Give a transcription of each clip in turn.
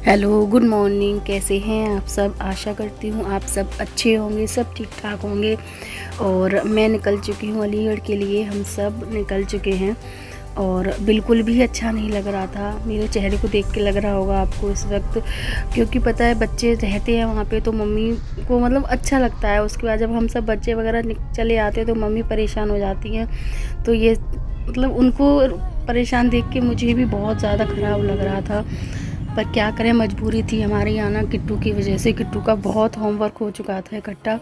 Hello, good morning. कैसे हैं आप सब? आशा करती हूँ आप सब अच्छे होंगे, सब ठीक ठाक होंगे। और मैं निकल चुकी हूँ अलीगढ़ के लिए। हम सब निकल चुके हैं और बिल्कुल भी अच्छा नहीं लग रहा था। मेरे चेहरे को देख के लग रहा होगा आपको इस वक्त, क्योंकि पता है बच्चे रहते हैं वहाँ पे तो मम्मी को मतलब अच्छा लगता है। उसके बाद जब हम सब बच्चे वगैरह चले आते हैं तो मम्मी परेशान हो जाती हैं। तो ये मतलब उनको परेशान देख के मुझे भी बहुत ज़्यादा ख़राब लग रहा था, पर क्या करें, मजबूरी थी हमारी आना किट्टू की वजह से। किट्टू का बहुत होमवर्क हो चुका था इकट्ठा।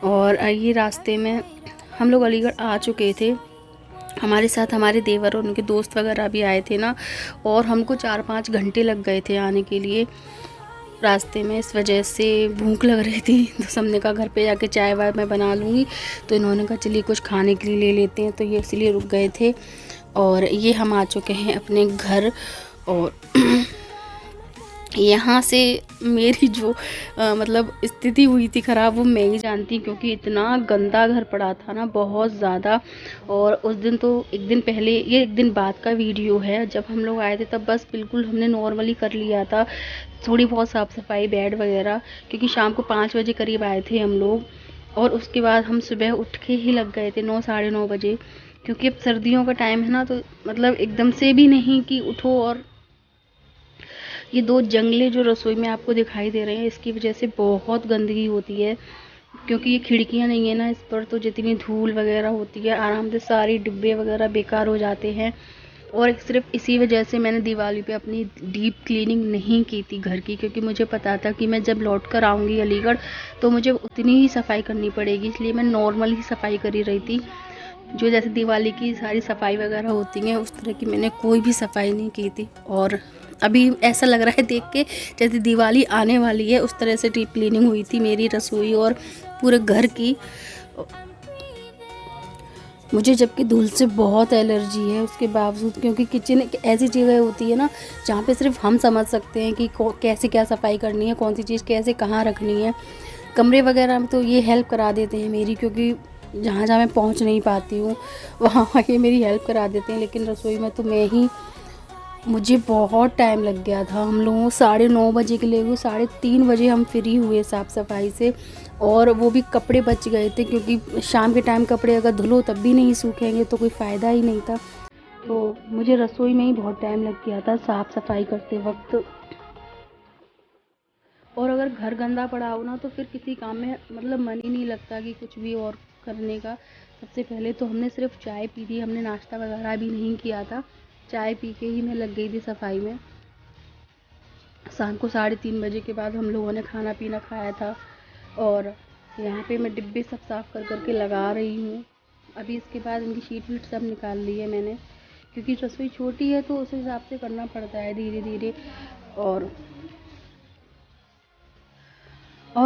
और ये रास्ते में हम लोग अलीगढ़ आ चुके थे। हमारे साथ हमारे देवर और उनके दोस्त वगैरह भी आए थे ना, और हमको 4-5 घंटे लग गए थे आने के लिए रास्ते में। इस वजह से भूख लग रही थी तो सबने कहा घर पे जाके चाय वाय मैं बना लूँगी। तो इन्होंने कहा चलिए कुछ खाने के लिए ले लेते हैं, तो ये इसलिए रुक गए थे। और ये हम आ चुके हैं अपने घर। और यहाँ से मेरी जो मतलब स्थिति हुई थी ख़राब, वो मैं ही जानती, क्योंकि इतना गंदा घर पड़ा था ना, बहुत ज़्यादा। और उस दिन तो एक दिन पहले, ये एक दिन बाद का वीडियो है, जब हम लोग आए थे तब बस बिल्कुल हमने नॉर्मली कर लिया था थोड़ी बहुत साफ़ सफाई, बेड वगैरह, क्योंकि शाम को 5 बजे करीब आए थे हम लोग। और उसके बाद हम सुबह उठ के ही लग गए थे 9-9:30 बजे, क्योंकि अब सर्दियों का टाइम है ना, तो मतलब एकदम से भी नहीं कि उठो। और ये 2 जंगले जो रसोई में आपको दिखाई दे रहे हैं, इसकी वजह से बहुत गंदगी होती है, क्योंकि ये खिड़कियां नहीं है ना इस पर, तो जितनी धूल वगैरह होती है आराम से सारी डिब्बे वगैरह बेकार हो जाते हैं। और सिर्फ इसी वजह से मैंने दिवाली पे अपनी डीप क्लीनिंग नहीं की थी घर की, क्योंकि मुझे पता था कि मैं जब लौट कर आऊँगी अलीगढ़ तो मुझे उतनी ही सफाई करनी पड़ेगी, इसलिए मैं नॉर्मल ही सफाई करी रही थी। जो जैसे दिवाली की सारी सफाई वगैरह होती हैं उस तरह की मैंने कोई भी सफाई नहीं की थी। और अभी ऐसा लग रहा है देख के जैसे दिवाली आने वाली है, उस तरह से डीप क्लीनिंग हुई थी मेरी रसोई और पूरे घर की। मुझे जबकि धूल से बहुत एलर्जी है उसके बावजूद, क्योंकि किचन एक ऐसी जगह होती है ना जहाँ पे सिर्फ हम समझ सकते हैं कि कैसे क्या सफाई करनी है, कौन सी चीज़ कैसे कहाँ रखनी है। कमरे वगैरह में तो ये हेल्प करा देते हैं मेरी, क्योंकि जहाँ जहाँ मैं पहुँच नहीं पाती हूँ वहाँ ये मेरी हेल्प करा देते हैं, लेकिन रसोई में तो मैं ही, मुझे बहुत टाइम लग गया था। हम लोग 9:30 बजे के लिए, 3:30 बजे हम फ्री हुए साफ़ सफाई से। और वो भी कपड़े बच गए थे, क्योंकि शाम के टाइम कपड़े अगर धुलो तब भी नहीं सूखेंगे तो कोई फ़ायदा ही नहीं था। तो मुझे रसोई में ही बहुत टाइम लग गया था साफ़ सफाई करते वक्त। और अगर घर गंदा पड़ा हो ना तो फिर किसी काम में मतलब मन ही नहीं लगता कि कुछ भी और करने का। सबसे पहले तो हमने सिर्फ चाय पी थी, हमने नाश्ता वगैरह भी नहीं किया था। चाय पी के ही मैं लग गई थी सफाई में। शाम को 3:30 बजे के बाद हम लोगों ने खाना पीना खाया था। और यहाँ पे मैं डिब्बे सब साफ़ कर कर के लगा रही हूँ। अभी इसके बाद इनकी शीट वीट सब निकाल ली है मैंने, क्योंकि रसोई छोटी है तो उस हिसाब से करना पड़ता है धीरे धीरे। और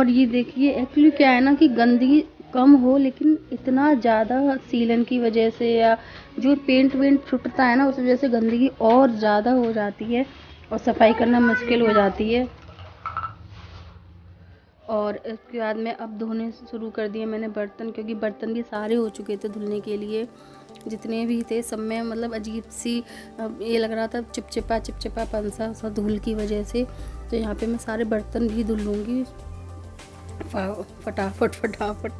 ये देखिए एक्चुअली क्या है ना कि गंदगी कम हो, लेकिन इतना ज़्यादा सीलन की वजह से या जो पेंट वेंट छुटता है ना उस वजह से गंदगी और ज़्यादा हो जाती है और सफाई करना मुश्किल हो जाती है। और इसके बाद में अब धोने शुरू कर दिए मैंने बर्तन, क्योंकि बर्तन भी सारे हो चुके थे धुलने के लिए। जितने भी थे सब में मतलब अजीब सी ये लग रहा था, चिपचिपा चिपचिपा पंसा सा धूल की वजह से। तो यहाँ पे मैं सारे बर्तन भी धुल लूँगी फटाफट फटाफट।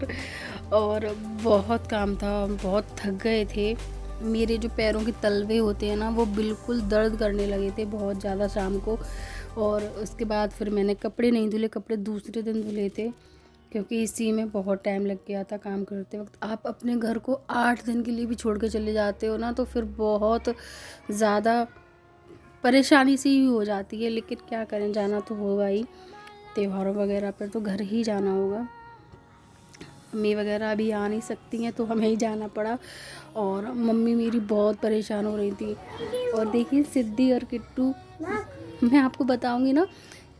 और बहुत काम था, बहुत थक गए थे। मेरे जो पैरों के तलवे होते हैं ना वो बिल्कुल दर्द करने लगे थे बहुत ज़्यादा शाम को। और उसके बाद फिर मैंने कपड़े नहीं धुले, कपड़े दूसरे दिन धुले थे, क्योंकि इसी में बहुत टाइम लग गया था काम करते वक्त। आप अपने घर को 8 दिन के लिए भी छोड़ के चले जाते हो ना तो फिर बहुत ज़्यादा परेशानी सी ही हो जाती है, लेकिन क्या करें, जाना तो होगा ही। त्योहारों वगैरह पर तो घर ही जाना होगा। मम्मी वगैरह अभी आ नहीं सकती हैं तो हमें ही जाना पड़ा। और मम्मी मेरी बहुत परेशान हो रही थी। और देखिए सिद्धि और किट्टू, मैं आपको बताऊंगी ना,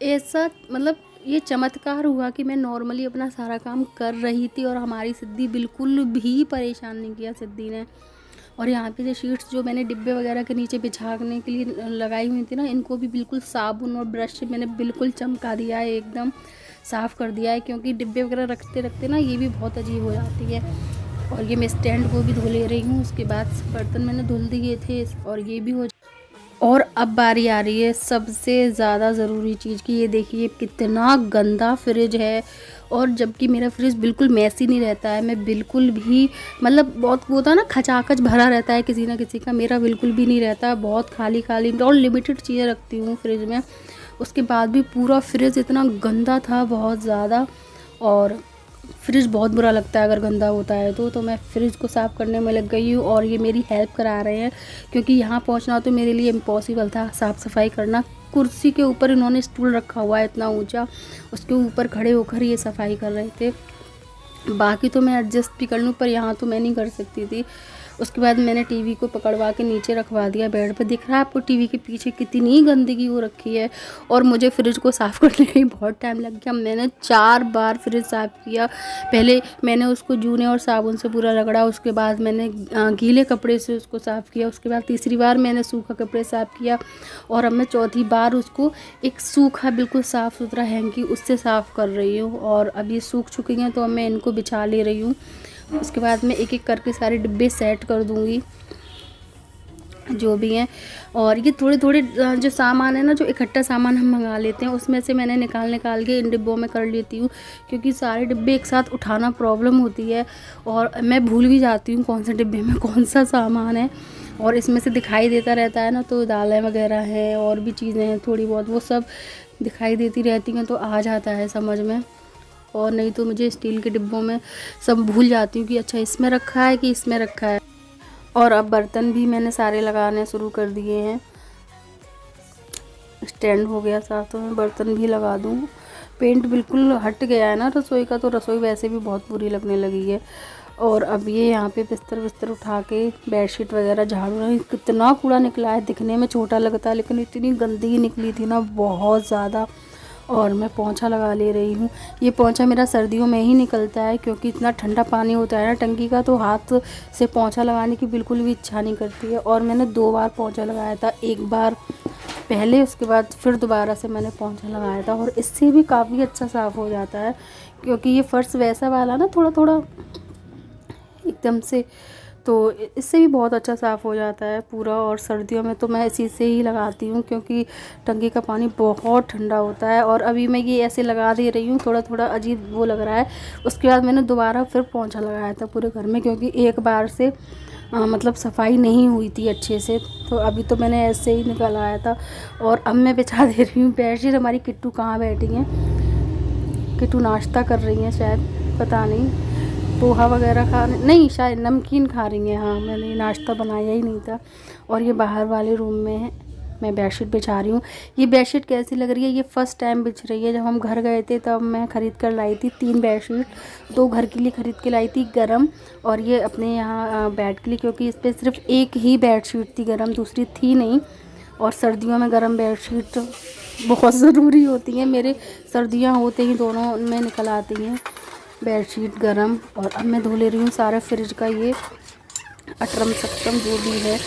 ऐसा मतलब ये चमत्कार हुआ कि मैं नॉर्मली अपना सारा काम कर रही थी और हमारी सिद्धि बिल्कुल भी परेशान नहीं किया सिद्धि ने। और यहाँ पे जो शीट्स जो मैंने डिब्बे वगैरह के नीचे बिछाने के लिए लगाई हुई थी ना, इनको भी बिल्कुल साबुन और ब्रश से मैंने बिल्कुल चमका दिया है, एकदम साफ़ कर दिया है, क्योंकि डिब्बे वगैरह रखते रखते ना ये भी बहुत अजीब हो जाती है। और ये मैं स्टैंड को भी धो ले रही हूँ। उसके बाद बर्तन मैंने धुल दिए थे और ये भी हो। और अब बारी आ रही है सबसे ज़्यादा ज़रूरी चीज़ की। ये देखिए कितना गंदा फ्रिज है, और जबकि मेरा फ्रिज बिल्कुल मैसी नहीं रहता है, मैं बिल्कुल भी मतलब बहुत वो होता है ना खचाखच भरा रहता है किसी ना किसी का, मेरा बिल्कुल भी नहीं रहता, बहुत खाली खाली और लिमिटेड चीज़ें रखती हूँ फ्रिज में। उसके बाद भी पूरा फ्रिज इतना गंदा था बहुत ज़्यादा, और फ्रिज बहुत बुरा लगता है अगर गंदा होता है तो मैं फ्रिज को साफ़ करने में लग गई हूँ, और ये मेरी हेल्प करा रहे हैं क्योंकि यहाँ पहुँचना तो मेरे लिए इम्पॉसिबल था साफ़ सफाई करना। कुर्सी के ऊपर इन्होंने स्टूल रखा हुआ है इतना ऊंचा, उसके ऊपर खड़े होकर ये सफाई कर रहे थे। बाकी तो मैं एडजस्ट भी कर लूँ, पर यहाँ तो मैं नहीं कर सकती थी। उसके बाद मैंने टीवी को पकड़वा के नीचे रखवा दिया बेड पे। दिख रहा है आपको टीवी के पीछे कितनी गंदगी हो रखी है, और मुझे फ्रिज को साफ़ करने में बहुत टाइम लग गया। मैंने 4 बार फ्रिज साफ़ किया। पहले मैंने उसको जूने और साबुन से पूरा रगड़ा, उसके बाद मैंने गीले कपड़े से उसको साफ़ किया, उसके बाद तीसरी बार मैंने सूखा कपड़े साफ़ किया, और अब मैं चौथी बार उसको एक सूखा बिल्कुल साफ़ सुथरा हैंकी उससे साफ़ कर रही हूँ। और अब ये सूख चुकी हैं तो अब मैं इनको बिछा ले रही हूँ। उसके बाद मैं एक एक करके सारे डिब्बे सेट कर दूँगी जो भी हैं। और ये थोड़े थोड़े जो सामान है ना, जो इकट्ठा सामान हम मंगा लेते हैं, उसमें से मैंने निकाल के इन डिब्बों में कर लेती हूँ, क्योंकि सारे डिब्बे एक साथ उठाना प्रॉब्लम होती है, और मैं भूल भी जाती हूँ कौन से डिब्बे में कौन सा सामान है। और इसमें से दिखाई देता रहता है ना, तो दालें वगैरह हैं और भी चीज़ें हैं थोड़ी बहुत, वो सब दिखाई देती रहती हैं तो आ जाता है समझ में। और नहीं तो मुझे स्टील के डिब्बों में सब भूल जाती हूँ कि अच्छा इसमें रखा है कि इसमें रखा है। और अब बर्तन भी मैंने सारे लगाने शुरू कर दिए हैं। स्टैंड हो गया साथ, तो मैं बर्तन भी लगा दूँ। पेंट बिल्कुल हट गया है ना रसोई का, तो रसोई वैसे भी बहुत बुरी लगने लगी है। और अब ये यहाँ पे बिस्तर उठा के बेडशीट वगैरह झाड़ू रही। कितना कूड़ा निकला है, दिखने में छोटा लगता है लेकिन इतनी गंदगी निकली थी ना बहुत ज़्यादा। और मैं पोंछा लगा ले रही हूँ। ये पोंछा मेरा सर्दियों में ही निकलता है, क्योंकि इतना ठंडा पानी होता है ना टंकी का, तो हाथ से पोंछा लगाने की बिल्कुल भी इच्छा नहीं करती है। और मैंने 2 बार पोंछा लगाया था, एक बार पहले, उसके बाद फिर दोबारा से मैंने पोंछा लगाया था, और इससे भी काफ़ी अच्छा साफ़ हो जाता है, क्योंकि ये फ़र्श वैसा वाला ना थोड़ा थोड़ा एकदम से, तो इससे भी बहुत अच्छा साफ़ हो जाता है पूरा। और सर्दियों में तो मैं इसी से ही लगाती हूँ, क्योंकि टंकी का पानी बहुत ठंडा होता है। और अभी मैं ये ऐसे लगा दे रही हूँ, थोड़ा थोड़ा अजीब वो लग रहा है। उसके बाद मैंने दोबारा फिर पोंछा लगाया था पूरे घर में, क्योंकि एक बार से मतलब सफाई नहीं हुई थी अच्छे से, तो अभी तो मैंने ऐसे ही निकल आया था। और अब मैं बिछा दे रही हूँ बेडशीट। हमारी किट्टू कहाँ बैठी हैं, किट्टू नाश्ता कर रही हैं शायद, पता नहीं, पोहा वगैरह खा नहीं, शायद नमकीन खा रही हैं। हाँ, मैंने नाश्ता बनाया ही नहीं था। और ये बाहर वाले रूम में है, मैं बेडशीट बिछा रही हूँ। ये बेडशीट कैसी लग रही है, ये फ़र्स्ट टाइम बिछ रही है। जब हम घर गए थे तब मैं ख़रीद कर लाई थी 3 बेडशीट, 2 घर के लिए ख़रीद के लाई थी गरम, और ये अपने यहाँ बेड के लिए, क्योंकि इस पर सिर्फ एक ही बेडशीट थी गरम, दूसरी थी नहीं। और सर्दियों में गरम बेडशीट बहुत ज़रूरी होती हैं। मेरे सर्दियाँ होते ही दोनों में निकल आती हैं बेडशीट गरम। और अब मैं धो ले रही हूँ सारा फ्रिज का ये अटरम सटरम जो भी है,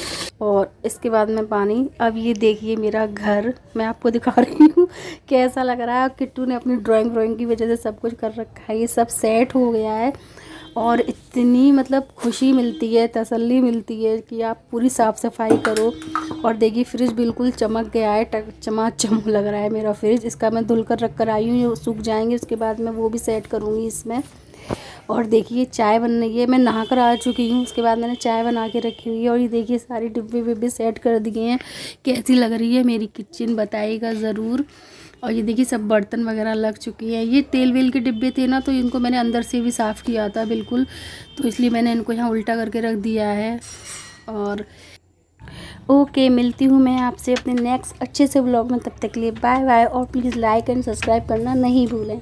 और इसके बाद में पानी। अब ये देखिए मेरा घर, मैं आपको दिखा रही हूँ कैसा लग रहा है। किट्टू ने अपनी ड्राइंग की वजह से सब कुछ कर रखा है, ये सब सेट हो गया है। और इतनी मतलब खुशी मिलती है, तसल्ली मिलती है कि आप पूरी साफ़ सफाई करो। और देखिए फ्रिज बिल्कुल चमक गया है, चमाचम लग रहा है मेरा फ्रिज। इसका मैं धुल कर रख कर आई हूँ, ये सूख जाएंगे, उसके बाद मैं वो भी सेट करूँगी इसमें। और देखिए चाय बन रही है, मैं नहा कर आ चुकी हूँ, उसके बाद मैंने चाय बना के रखी हुई है। और ये देखिए सारी डिब्बे विब्बे सेट कर दिए हैं। कैसी लग रही है मेरी किचन बताइएगा ज़रूर। और ये देखिए सब बर्तन वगैरह लग चुकी हैं। ये तेल वेल के डिब्बे थे ना, तो इनको मैंने अंदर से भी साफ़ किया था बिल्कुल, तो इसलिए मैंने इनको यहाँ उल्टा करके रख दिया है। और ओके, मिलती हूँ मैं आपसे अपने नेक्स्ट अच्छे से व्लॉग में, तब तक के लिए बाय बाय। और प्लीज़ लाइक एंड सब्सक्राइब करना नहीं भूलें।